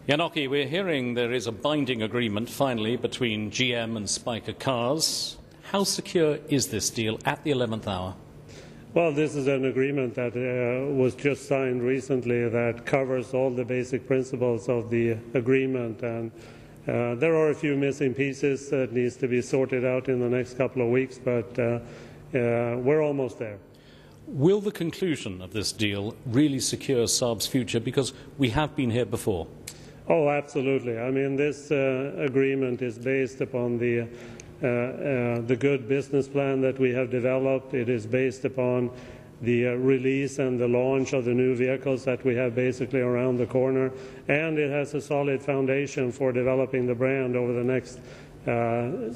Åke, we're hearing there is a binding agreement finally between GM and Spyker Cars. How secure is this deal at the 11th hour? Well, this is an agreement that was just signed recently that covers all the basic principles of the agreement, and there are a few missing pieces that needs to be sorted out in the next couple of weeks, but we're almost there. Will the conclusion of this deal really secure Saab's future? Because we have been here before. Oh, absolutely. I mean, this agreement is based upon the good business plan that we have developed. It is based upon the release and the launch of the new vehicles that we have basically around the corner, and it has a solid foundation for developing the brand over the next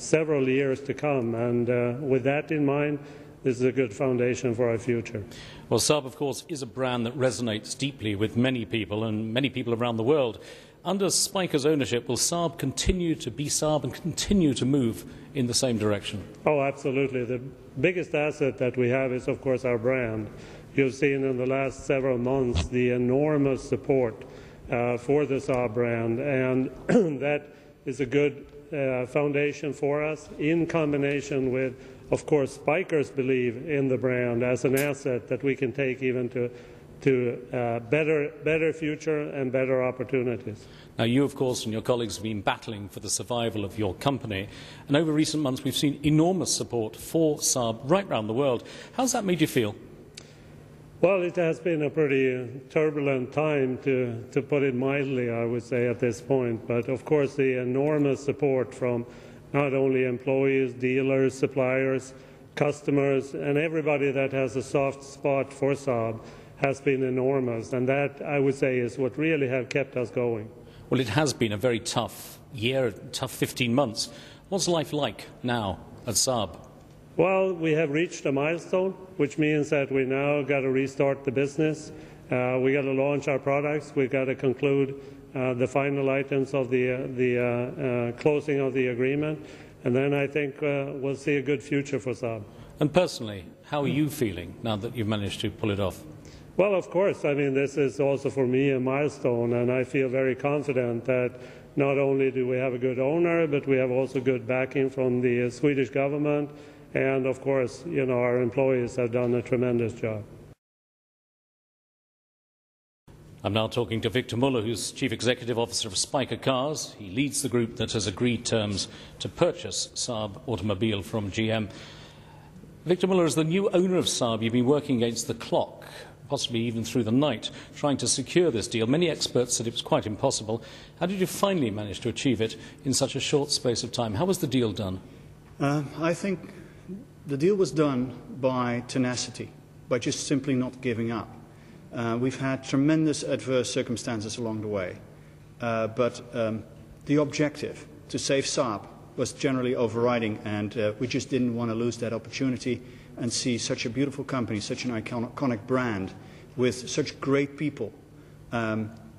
several years to come. And with that in mind, this is a good foundation for our future. Well, Saab, of course, is a brand that resonates deeply with many people and many people around the world. Under Spyker's ownership, will Saab continue to be Saab and continue to move in the same direction? Oh, absolutely. The biggest asset that we have is, of course, our brand. You've seen in the last several months the enormous support for the Saab brand, and that is a good foundation for us, in combination with, of course, Spyker's belief in the brand as an asset that we can take even to better future and better opportunities. Now, you, of course, and your colleagues have been battling for the survival of your company, and over recent months we've seen enormous support for Saab right around the world. How's that made you feel? Well, it has been a pretty turbulent time, to put it mildly, I would say, at this point. But, of course, the enormous support from not only employees, dealers, suppliers, customers, and everybody that has a soft spot for Saab has been enormous, and that, I would say, is what really have kept us going. Well, it has been a very tough year, tough 15 months. What's life like now at Saab? Well, we have reached a milestone, which means that we now got to restart the business. We got to launch our products. We've got to conclude the final items of the closing of the agreement, and then I think we'll see a good future for Saab. And personally, how are you feeling now that you've managed to pull it off? Well, of course, I mean, this is also for me a milestone, and I feel very confident that not only do we have a good owner, but we have also good backing from the Swedish government, and of course, you know, our employees have done a tremendous job. I'm now talking to Victor Muller, who's Chief Executive Officer of Spyker Cars. He leads the group that has agreed terms to purchase Saab Automobile from GM. Victor Muller, as the new owner of Saab, you've been working against the clock, possibly even through the night, trying to secure this deal. Many experts said it was quite impossible. How did you finally manage to achieve it in such a short space of time? How was the deal done? I think the deal was done by tenacity, by just simply not giving up. We've had tremendous adverse circumstances along the way, but the objective, to save Saab, was generally overriding, and we just didn't want to lose that opportunity and see such a beautiful company, such an iconic brand, with such great people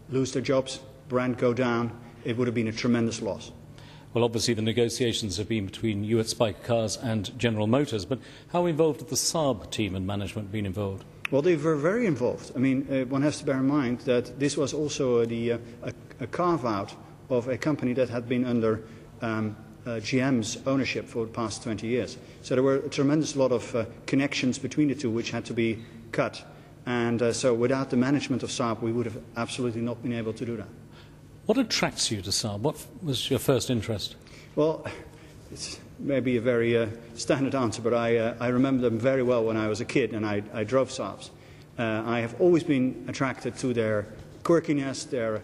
lose their jobs, brand go down. It would have been a tremendous loss. Well, obviously the negotiations have been between you at Spyker Cars and General Motors, but how involved have the Saab team and management been involved? Well, they were very involved. I mean, one has to bear in mind that this was also a carve-out of a company that had been under GM's ownership for the past 20 years. So there were a tremendous lot of connections between the two which had to be cut. And so without the management of Saab, we would have absolutely not been able to do that. What attracts you to Saab? What was your first interest? Well, it's maybe a very standard answer, but I remember them very well when I was a kid and I drove Saabs. I have always been attracted to their quirkiness, their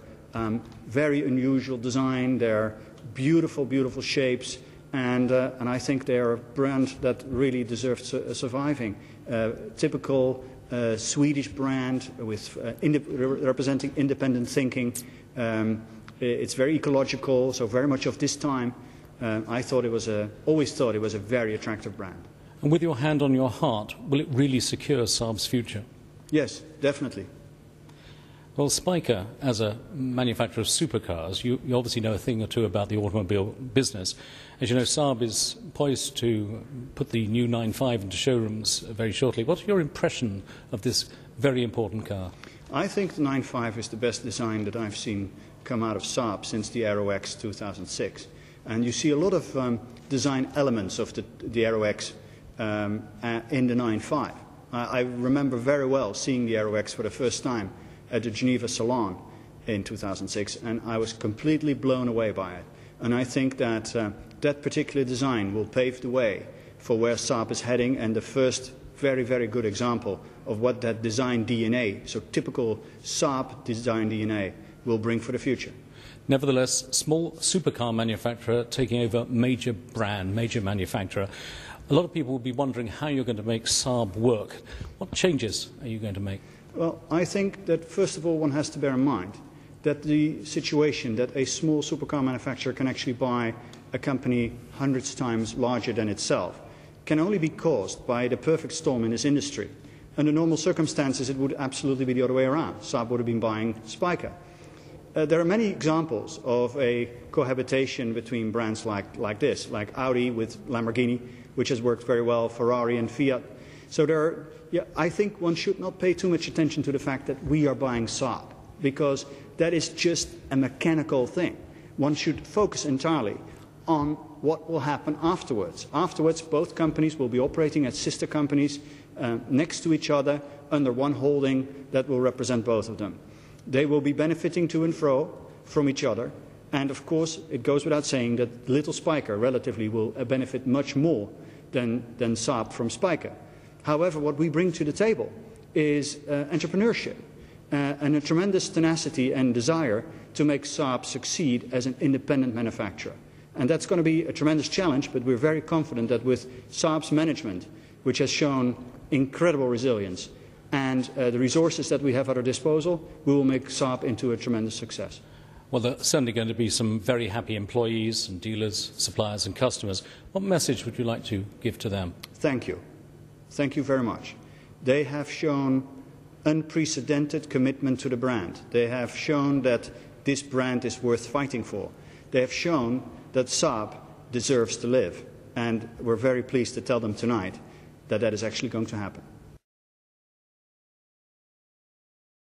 very unusual design, their beautiful, beautiful shapes, and I think they're a brand that really deserves surviving. Typical Swedish brand with representing independent thinking. It's very ecological, so very much of this time. I thought it was always thought it was a very attractive brand. And with your hand on your heart, will it really secure Saab's future? Yes, definitely. Well, Spyker, as a manufacturer of supercars, you obviously know a thing or two about the automobile business. As you know, Saab is poised to put the new 9.5 into showrooms very shortly. What's your impression of this very important car? I think the 9.5 is the best design that I've seen come out of Saab since the Aero X 2006. And you see a lot of design elements of the Aero X in the 9.5. I remember very well seeing the Aero X for the first time at the Geneva Salon in 2006, and I was completely blown away by it. And I think that that particular design will pave the way for where Saab is heading, and the first very, very good example of what that design DNA, so typical Saab design DNA, will bring for the future. Nevertheless, small supercar manufacturer taking over major brand, major manufacturer. A lot of people will be wondering how you're going to make Saab work. What changes are you going to make? Well, I think that first of all one has to bear in mind that the situation that a small supercar manufacturer can actually buy a company hundreds of times larger than itself can only be caused by the perfect storm in this industry. Under normal circumstances, it would absolutely be the other way around. Saab would have been buying Spyker. There are many examples of a cohabitation between brands like this, like Audi with Lamborghini, which has worked very well, Ferrari and Fiat. So I think one should not pay too much attention to the fact that we are buying Saab, because that is just a mechanical thing. One should focus entirely on what will happen afterwards. Afterwards, both companies will be operating as sister companies next to each other under one holding that will represent both of them. They will be benefiting to and fro from each other, and of course it goes without saying that little Spyker relatively will benefit much more than Saab from Spyker. However, what we bring to the table is entrepreneurship and a tremendous tenacity and desire to make Saab succeed as an independent manufacturer. And that's going to be a tremendous challenge, but we're very confident that with Saab's management, which has shown incredible resilience, and the resources that we have at our disposal, we will make Saab into a tremendous success. Well, there are certainly going to be some very happy employees and dealers, suppliers and customers. What message would you like to give to them? Thank you. Thank you very much. They have shown unprecedented commitment to the brand. They have shown that this brand is worth fighting for. They have shown that Saab deserves to live. And we're very pleased to tell them tonight that that is actually going to happen.